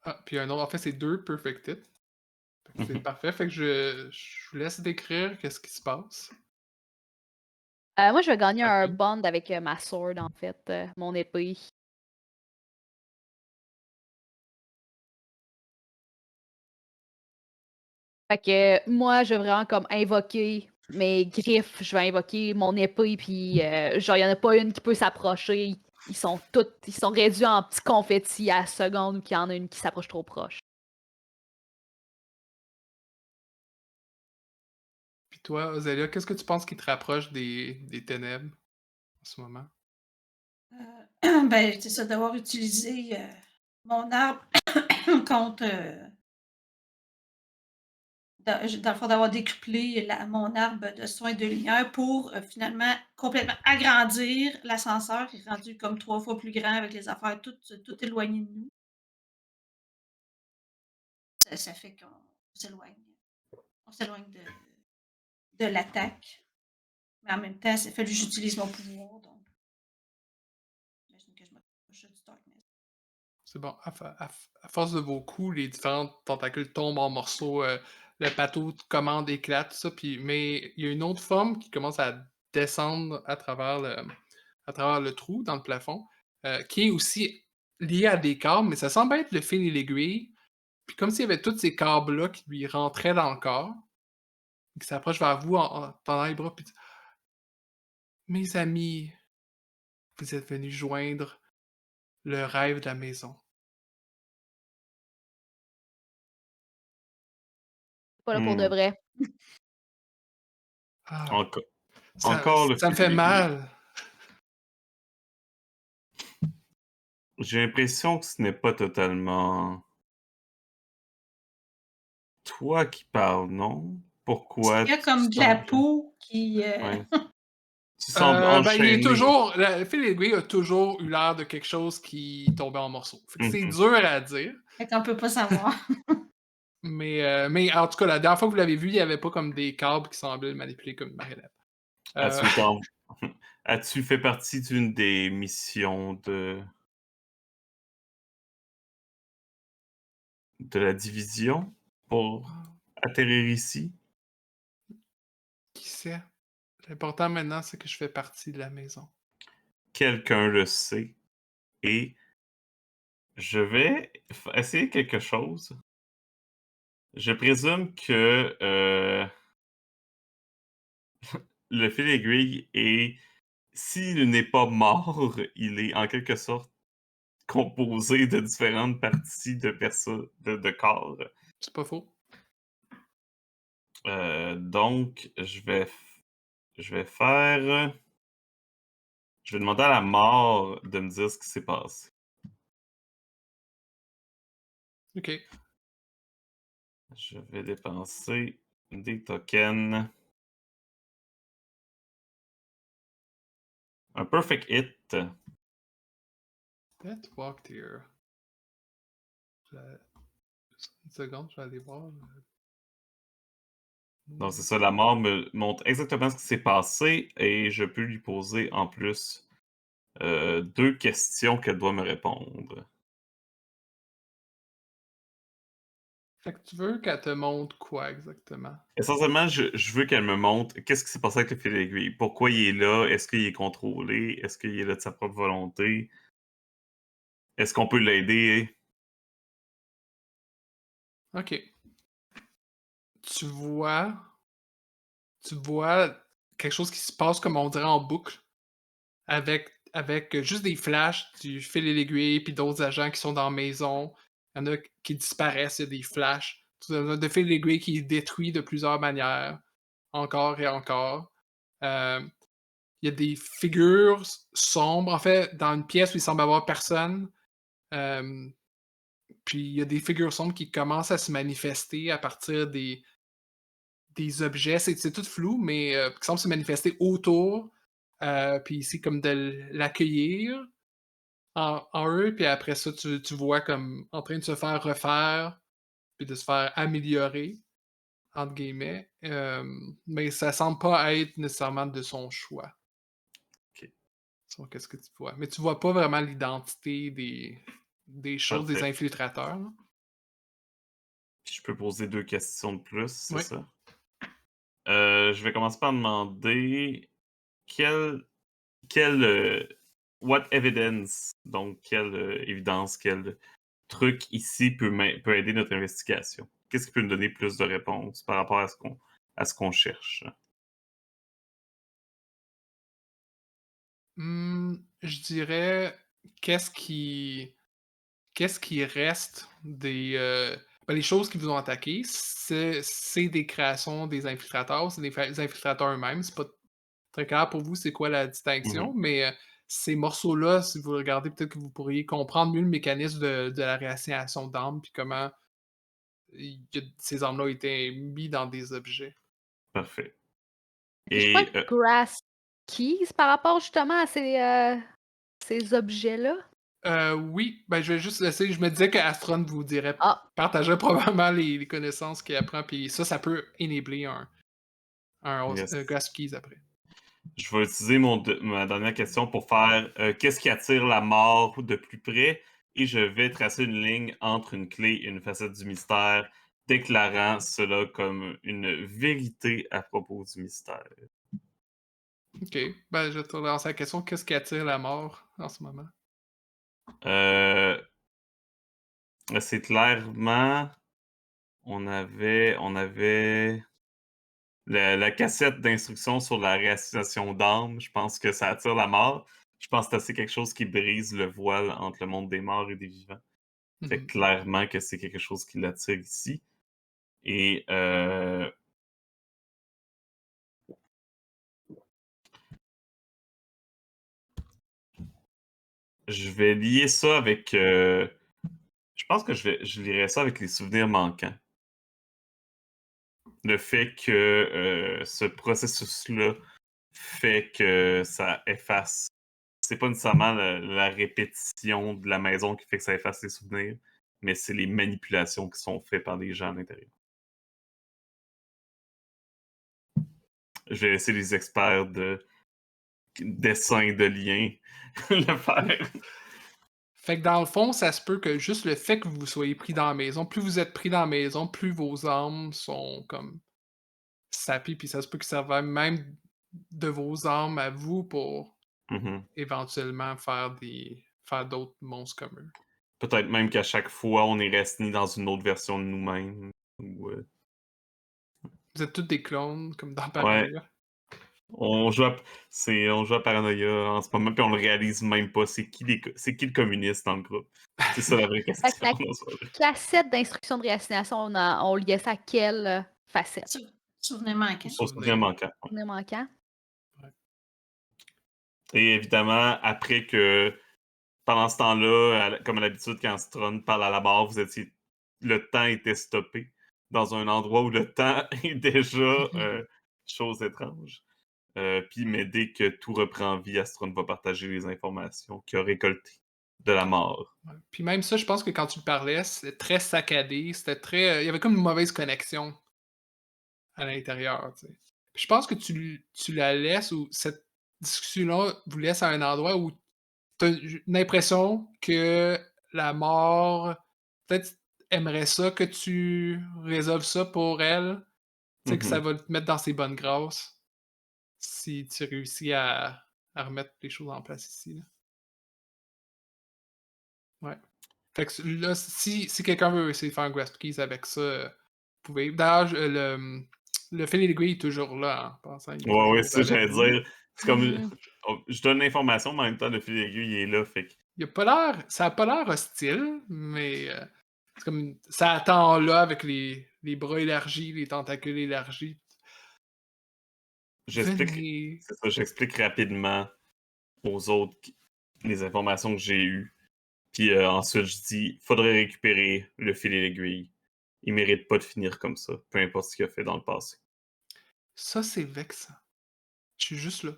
Ah, puis un autre, en fait, c'est 2 Perfect Hit. Fait que c'est Mhm. parfait. Fait que je vous laisse décrire qu'est-ce qui se passe. Moi, je vais gagner un Ok. bond avec ma sword, en fait, mon épée. Fait que moi, je vais vraiment comme invoquer mes griffes, je vais invoquer mon épée, puis genre, il n'y en a pas une qui peut s'approcher. Ils sont réduits en petits confettis à la seconde ou qu'il y en a une qui s'approche trop proche. Puis toi, Ozélia, qu'est-ce que tu penses qui te rapproche des ténèbres en ce moment? Ben, c'est ça, d'avoir utilisé mon arbre contre. Dans le fond, d'avoir décuplé mon arbre de soins de lumière pour finalement complètement agrandir l'ascenseur qui est rendu comme 3 fois plus grand avec les affaires toutes éloignées de nous. Ça fait qu'on s'éloigne. On s'éloigne de l'attaque. Mais en même temps, ça fait que j'utilise mon pouvoir. Donc, j'imagine que je m'approche du Darkness. C'est bon. À force de vos coups, les différentes tentacules tombent en morceaux. Le bateau de commande éclate, tout ça. Mais il y a une autre forme qui commence à descendre à travers le trou dans le plafond, qui est aussi lié à des câbles, mais ça semble être le fil et l'aiguille. Puis comme s'il y avait tous ces câbles-là qui lui rentraient dans le corps, et qui s'approche vers vous en tendant les bras, puis dit, mes amis, vous êtes venus joindre le rêve de la maison. Pas là pour de Hmm. vrai. Ah, Enco- ça, Encore le ça me fil fait et l'aiguille. mal. J'ai l'impression que ce n'est pas totalement toi qui parles, non? Pourquoi Il y a tu comme de la sembles... peau qui. Ouais. Tu sembles Ben, il est enchaîné. toujours. Le fil et l'aiguille a toujours eu l'air de quelque chose qui tombait en morceaux. Fait que c'est Mhm. dur à dire. Fait qu'on peut pas savoir. Mais en tout cas, la dernière fois que vous l'avez vu, il n'y avait pas comme des câbles qui semblaient le manipuler comme une marionnette. As-tu été en- As-tu fait partie d'une des missions de la division pour atterrir ici? Qui sait? L'important maintenant, c'est que je fais partie de la maison. Quelqu'un le sait et je vais essayer quelque chose. Je présume que le fil aiguille est, s'il n'est pas mort, il est en quelque sorte composé de différentes parties de personnes, de corps. C'est pas faux. Donc, je vais faire. Je vais demander à la mort de me dire ce qui s'est passé. Ok. Je vais dépenser des tokens. Un perfect hit. Let's walk here. Une seconde, je vais aller voir. Donc, c'est ça, la mort me montre exactement ce qui s'est passé et je peux lui poser en plus 2 questions qu'elle doit me répondre. Fait que tu veux qu'elle te montre quoi exactement? Essentiellement, je veux qu'elle me montre qu'est-ce qui s'est passé avec le fil d'aiguille. Pourquoi il est là? Est-ce qu'il est contrôlé? Est-ce qu'il est là de sa propre volonté? Est-ce qu'on peut l'aider? Ok. Tu vois quelque chose qui se passe comme on dirait en boucle avec juste des flashs du fil et l'aiguille puis d'autres agents qui sont dans la maison. Il y en a qui disparaissent, il y a des flashs. Il y en a de fil et l'aiguille qui est détruit de plusieurs manières, encore et encore. Euh, il y a des figures sombres, en fait, dans une pièce où il semble avoir personne. Puis il y a des figures sombres qui commencent à se manifester à partir des objets. C'est tout flou, mais qui semblent se manifester autour. Puis c'est comme de l'accueillir en eux. Puis après ça, tu vois comme en train de se faire refaire, puis de se faire améliorer, entre guillemets. Mais ça semble pas être nécessairement de son choix. Ok, Qu'est-ce que tu vois? Mais tu vois pas vraiment l'identité des choses, des parfait. infiltrateurs, là. Puis je peux poser 2 questions de plus, c'est Oui. ça? Je vais commencer par demander quel what evidence, donc quelle évidence, quel truc ici peut aider notre investigation? Qu'est-ce qui peut nous donner plus de réponses par rapport à ce qu'on cherche? Je dirais, qu'est-ce qui reste les choses qui vous ont attaqué, c'est des créations des infiltrateurs, c'est des infiltrateurs eux-mêmes. C'est pas très clair pour vous c'est quoi la distinction, Mhm. mais ces morceaux-là, si vous regardez, peut-être que vous pourriez comprendre mieux le mécanisme de la réassignation d'âme, puis comment ces âmes-là ont été mis dans des objets. Parfait. Puis je crois Et que Grass Keys, par rapport justement à ces objets-là. Oui, ben je vais juste laisser. Je me disais qu'Astron vous dirait, Ah, partagerait probablement les connaissances qu'il apprend, puis ça peut enabler yes. un Grasp Keys après. Je vais utiliser ma dernière question pour faire qu'est-ce qui attire la mort de plus près et je vais tracer une ligne entre une clé et une facette du mystère, déclarant cela comme une vérité à propos du mystère. Ok, ben je vais te relancer la question. Qu'est-ce qui attire la mort en ce moment? Euh, c'est clairement, on avait la cassette d'instructions sur la réassociation d'âme. Je pense que ça attire la mort. Je pense que c'est quelque chose qui brise le voile entre le monde des morts et des vivants. Fait Mhm. clairement que c'est quelque chose qui l'attire ici. Et je vais lier ça avec. Je pense que je lirais ça avec les souvenirs manquants. Le fait que ce processus-là fait que ça efface. C'est pas nécessairement la répétition de la maison qui fait que ça efface les souvenirs, mais c'est les manipulations qui sont faites par des gens à l'intérieur. Je vais laisser les experts de dessin de liens le faire. Fait que dans le fond, ça se peut que juste le fait que vous soyez pris dans la maison, plus vous êtes pris dans la maison, plus vos âmes sont comme sapées, puis ça se peut que ça va même de vos âmes à vous pour Mhm. éventuellement faire d'autres monstres comme eux. Peut-être même qu'à chaque fois, on est resté dans une autre version de nous-mêmes. Ou, Vous êtes tous des clones, comme dans ouais, Paranoia. on joue à Paranoia en ce moment, puis on le réalise même pas. C'est qui le communiste dans le groupe? C'est ça la vraie fait que question. la Non, c'est pas vrai. cassette d'instruction de réassignation, on liait ça à quelle facette? Souvenez manquant. Au souvenir manquant. Souvenir manquant? Et évidemment, après que, pendant ce temps-là, comme à l'habitude, quand Stron parle à la barre, le temps était stoppé dans un endroit où le temps est déjà chose étrange. Mais dès que tout reprend vie, Astron va partager les informations qu'il a récoltées de la mort. Ouais. Puis même ça, je pense que quand tu le parlais, c'était très saccadé, c'était très. Il y avait comme une mauvaise connexion à l'intérieur, tu sais. Puis je pense que tu la laisses ou cette discussion-là vous laisse à un endroit où tu as une impression que la mort peut-être aimerait ça que tu résolves ça pour elle. Tu sais, que ça Mhm. va te mettre dans ses bonnes grâces si tu réussis à remettre les choses en place ici, là. Ouais. Fait que là, si quelqu'un veut essayer de faire un grasp keys avec ça, vous pouvez. D'ailleurs, le fil aiguille est toujours là, en passant. Il est Ouais, ouais, toujours c'est ça, avec j'allais vous. dire. C'est comme. Mhm. Je donne l'information, mais en même temps, le fil aiguille il est là. Fait que Il a pas l'air. Ça a pas l'air hostile, mais c'est comme. Ça attend là avec les bras élargis, les tentacules élargis. j'explique. Venez. C'est ça, j'explique rapidement aux autres les informations que j'ai eues. Puis ensuite, je dis faudrait récupérer le fil et l'aiguille. Il mérite pas de finir comme ça, peu importe ce qu'il a fait dans le passé. Ça, c'est vexant. Je suis juste là.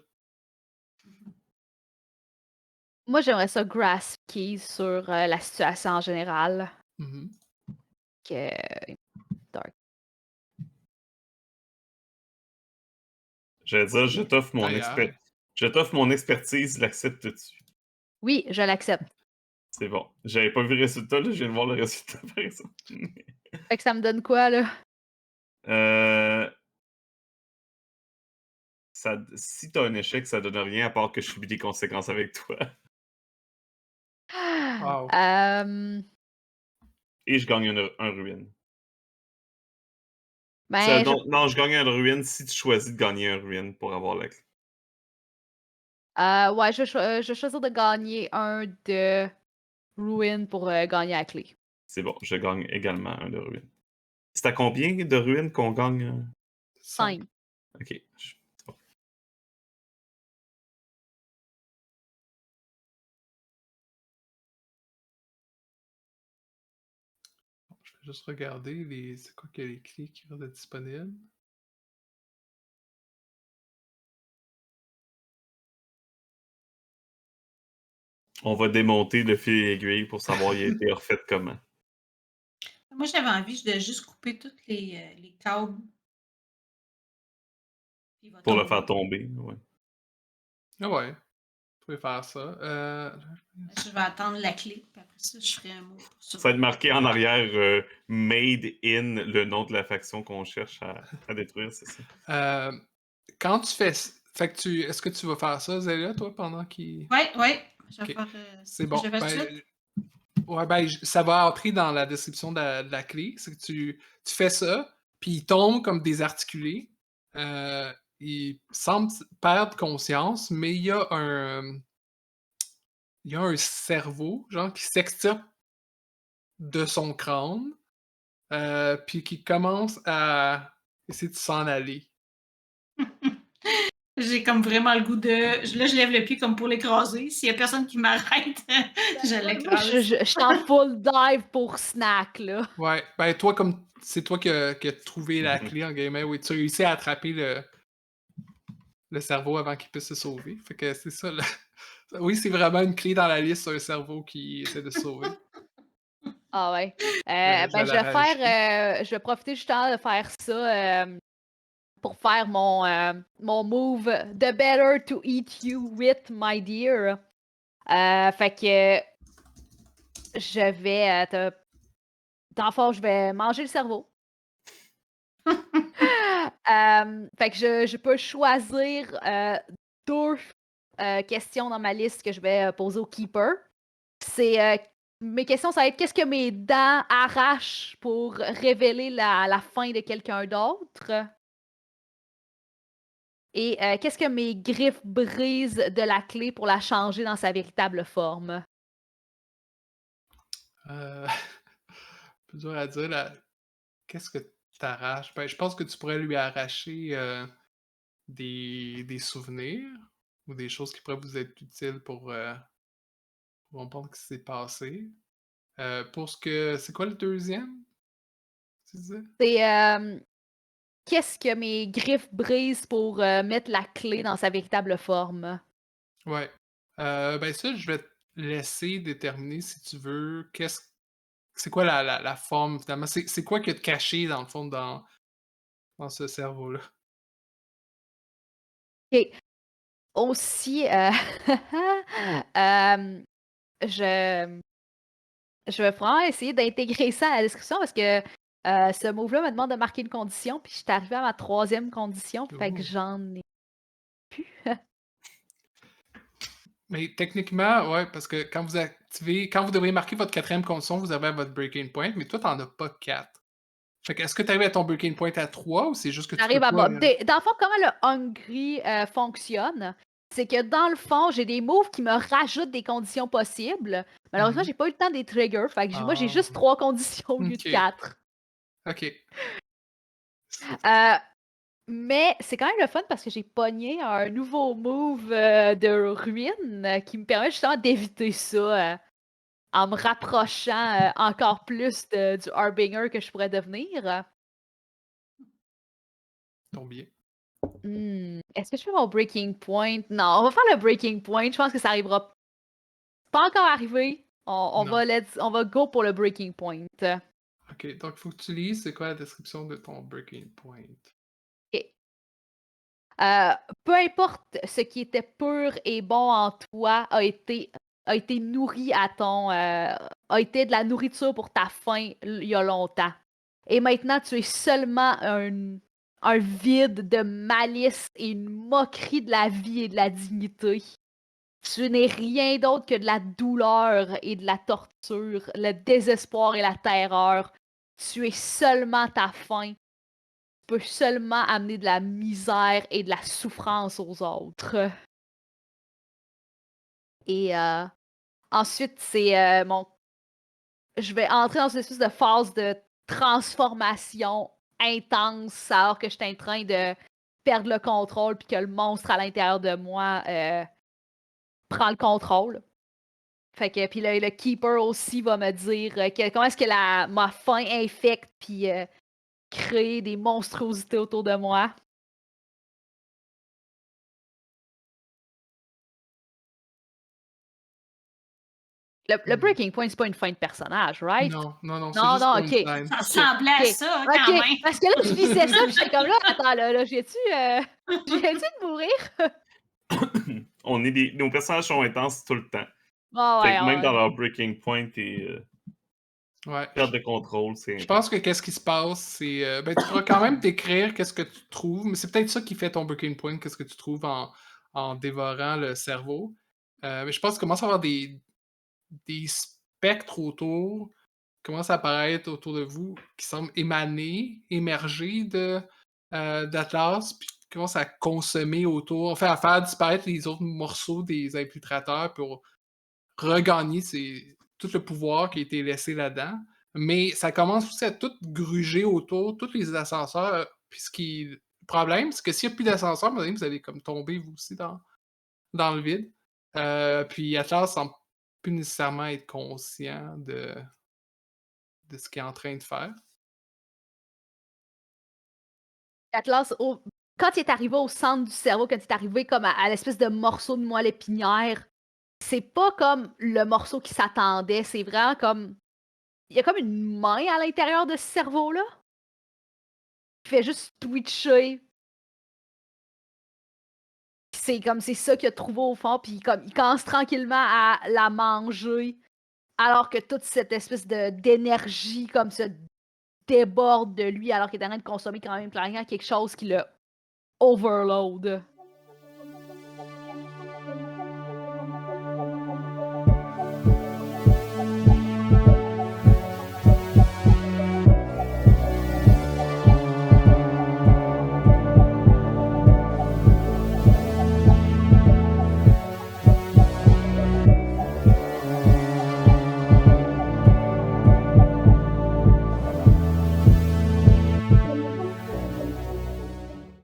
Moi, j'aimerais ça grasp keys sur la situation en général. Mhm. Que... Dark. J'allais dire, D'ailleurs. je t'offre mon expertise, l'acceptes-tu? Oui, je l'accepte. C'est bon. J'avais pas vu le résultat, là, je viens de voir le résultat, par exemple. Fait que ça me donne quoi, là? Euh, si t'as un échec, ça donne rien à part que je subis des conséquences avec toi. Wow. Et je gagne un ruine. Ben, Non, je gagne un ruine si tu choisis de gagner un ruine pour avoir la clé. ouais, je vais choisir de gagner un de Ruin pour gagner la clé. C'est bon, je gagne également un de ruine. C'est à combien de ruines qu'on gagne? 5. Ok. Juste regarder c'est quoi que les clés qui vont être disponibles. On va démonter le fil et l'aiguille pour savoir il a été refait comment. Moi, j'avais envie de juste couper toutes les câbles. Puis il va Pour le tomber. faire tomber. Ouais. Ah ouais, vous pouvez faire ça. Je vais attendre la clé, puis après ça, je ferai un mot pour ça. Ça va être marqué en arrière Made in le nom de la faction qu'on cherche à détruire, c'est ça. Quand tu fais. Fait que est-ce que tu vas faire ça, Zélia, toi, pendant qu'il. Ouais. Je vais Ok. faire. C'est bon. Je vais tout de suite. Ouais, ça va entrer dans la description de la clé. C'est que tu fais ça, puis il tombe comme désarticulé. Il semble perdre conscience, mais il y a un cerveau, genre, qui s'extirpe de son crâne, puis qui commence à essayer de s'en aller. J'ai comme vraiment le goût de. Là, je lève le pied comme pour l'écraser. S'il y a personne qui m'arrête, je Moi, l'écrase. je suis en full dive pour snack, là. Ouais, ben toi, comme c'est toi qui as trouvé la clé en guillemets, oui, tu as réussi à attraper le cerveau avant qu'il puisse se sauver. Fait que c'est ça. Oui, c'est vraiment une clé dans la liste, un cerveau qui essaie de se sauver. Ah ouais. Je Ben, vais la rajouter. je vais profiter justement de faire ça pour faire mon move The better to eat you with, my dear. Fait que je vais dans le fond, je vais manger le cerveau. Fait que je peux choisir deux questions dans ma liste que je vais poser au Keeper. Mes questions, ça va être qu'est-ce que mes dents arrachent pour révéler la fin de quelqu'un d'autre? Et qu'est-ce que mes griffes brisent de la clé pour la changer dans sa véritable forme? Plus dur à dire, là. Qu'est-ce que t'arraches? Ben, je pense que tu pourrais lui arracher des souvenirs ou des choses qui pourraient vous être utiles pour comprendre ce qui s'est passé. C'est quoi le deuxième? Tu disais? C'est qu'est-ce que mes griffes brisent pour mettre la clé dans sa véritable forme? Ouais. Ben ça, je vais te laisser déterminer si tu veux. C'est quoi la forme finalement? C'est quoi que de caché dans le fond dans ce cerveau-là? OK. Aussi, je je vais vraiment essayer d'intégrer ça à la description parce que ce move-là me demande de marquer une condition, puis je suis arrivée à ma 3e condition, fait que Ouh. j'en ai plus. Mais techniquement, ouais, parce que quand vous devriez marquer votre 4e condition, vous avez votre breaking point, mais toi, t'en as pas 4. Fait que est-ce que tu arrives à ton breaking point à 3 ou c'est juste que tu peux J'arrive à pas. dans le fond, comment le Hungry fonctionne, c'est que dans le fond, j'ai des moves qui me rajoutent des conditions possibles. Malheureusement, j'ai pas eu le temps des triggers, fait que moi, j'ai juste 3 conditions au lieu de Ok. 4. Ok. Mais c'est quand même le fun parce que j'ai pogné un nouveau move de ruine qui me permet justement d'éviter ça en me rapprochant encore plus du Harbinger que je pourrais devenir. Tombe bien. Est-ce que je fais mon breaking point? Non, on va faire le breaking point. Je pense que ça arrivera pas encore arrivé. On Non. va go pour le breaking point. Ok, donc il faut que tu lises c'est quoi la description de ton breaking point. Ok. Peu importe ce qui était pur et bon en toi a été nourri a été de la nourriture pour ta faim il y a longtemps. Et maintenant, tu es seulement un vide de malice et une moquerie de la vie et de la dignité. Tu n'es rien d'autre que de la douleur et de la torture, le désespoir et la terreur. Tu es seulement ta faim. Tu peux seulement amener de la misère et de la souffrance aux autres. Et ensuite, je vais entrer dans une espèce de phase de transformation intense alors que je suis en train de perdre le contrôle puis que le monstre à l'intérieur de moi prend le contrôle. Fait que, puis le Keeper aussi va me dire comment est-ce que ma faim infecte puis crée des monstruosités autour de moi. Le Breaking Point, c'est pas une fin de personnage, right? Non, c'est juste pour une punchline. Ça ressemblait à Ok. ça, quand Ok, même. parce que là, je lisais ça, puis j'étais comme là, attends, là, j'ai-tu de mourir? Nos personnages sont intenses tout le temps. Ah Fait ouais, que même dans ouais. leur breaking point et Ouais. perte de contrôle, c'est Je intense. pense que qu'est-ce qui se passe, c'est. Ben, tu pourras quand même décrire qu'est-ce que tu trouves, mais c'est peut-être ça qui fait ton breaking point, qu'est-ce que tu trouves en dévorant le cerveau. Mais je pense qu'il commence à avoir des spectres autour, qui commencent à apparaître autour de vous, qui semblent émerger d'Atlas, puis qui commencent à consommer autour, enfin à faire disparaître les autres morceaux des infiltrateurs pour regagner tout le pouvoir qui a été laissé là-dedans. Mais ça commence aussi à tout gruger autour, tous les ascenseurs. Le problème, c'est que s'il n'y a plus d'ascenseur, vous allez comme tomber vous aussi dans le vide. Puis Atlas semble plus nécessairement être conscient de ce qu'il est en train de faire. Atlas, quand il est arrivé au centre du cerveau, quand il est arrivé comme à l'espèce de morceau de moelle épinière, c'est pas comme le morceau qui s'attendait, c'est vraiment comme... Il y a comme une main à l'intérieur de ce cerveau-là. Il fait juste twitcher. C'est comme c'est ça qu'il a trouvé au fond, puis comme il commence tranquillement à la manger, alors que toute cette espèce d'énergie comme se déborde de lui, alors qu'il est en train de consommer quand même clairement quelque chose qui le overload.